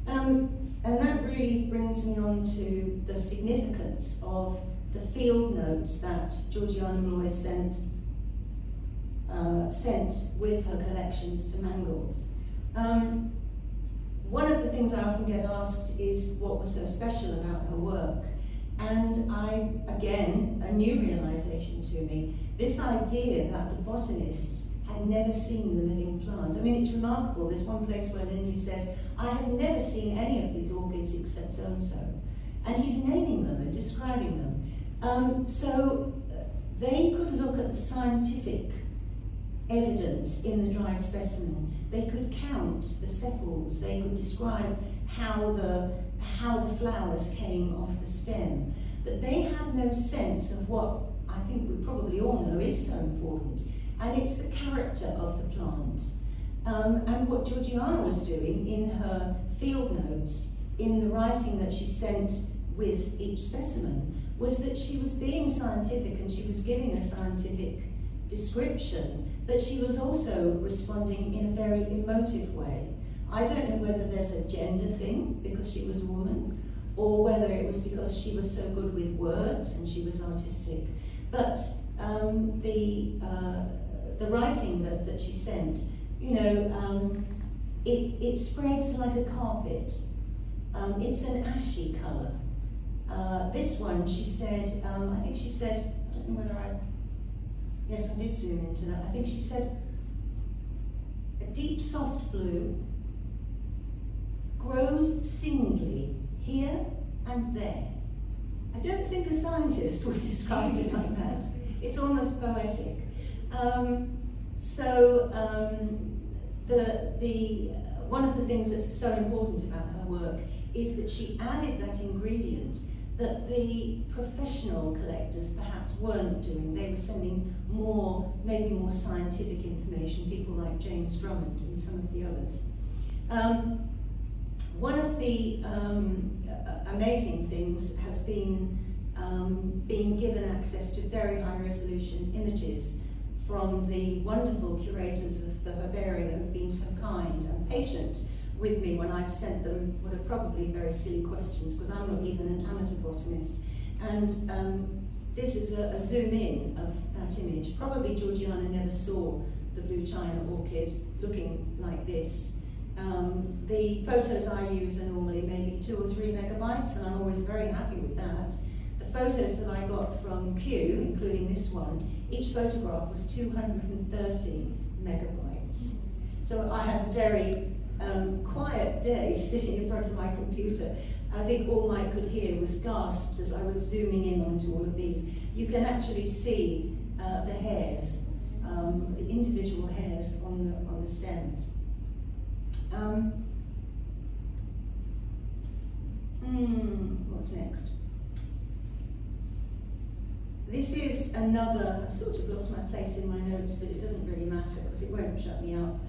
And that really brings me on to the significance of the field notes that Georgiana Molloy sent with her collections to Mangles. One of the things I often get asked is what was so special about her work. And again, a new realization to me, this idea that the botanists had never seen the living plants. I mean, it's remarkable. There's one place where Lindley says, I have never seen any of these orchids except so-and-so. And he's naming them and describing them. So they could look at the scientific evidence in the dried specimen. They could count the sepals. They could describe how the flowers came off the stem. But they had no sense of what I think we probably all know is so important, and it's the character of the plant. And what Georgiana was doing in her field notes, in the writing that she sent with each specimen, was that she was being scientific and she was giving a scientific description, but she was also responding in a very emotive way. I don't know whether there's a gender thing because she was a woman, or whether it was because she was so good with words and she was artistic. But the writing that she sent, you know, it spreads like a carpet. It's an ashy colour. This one, she said, I think she said, I don't know whether yes, I did zoom into that. I think she said, a deep soft blue grows singly here and there. I don't think a scientist would describe it like that. It's almost poetic. One of the things that's so important about her work is that she added that ingredient that the professional collectors perhaps weren't doing. They were sending maybe more scientific information, people like James Drummond and some of the others. One of the amazing things has been being given access to very high resolution images from the wonderful curators of the herbaria who have been so kind and patient with me when I've sent them what are probably very silly questions, because I'm not even an amateur botanist. And this is a zoom in of that image. Probably Georgiana never saw the blue china orchid looking like this. The photos I use are normally maybe 2 or 3 megabytes, and I'm always very happy with that. The photos that I got from Kew, including this one, each photograph was 230 megabytes. So I had a very quiet day sitting in front of my computer. I think all Mike could hear was gasps as I was zooming in onto all of these. You can actually see the hairs, the individual hairs on the stems. What's next? This is another, I've sort of lost my place in my notes, but it doesn't really matter because it won't shut me up.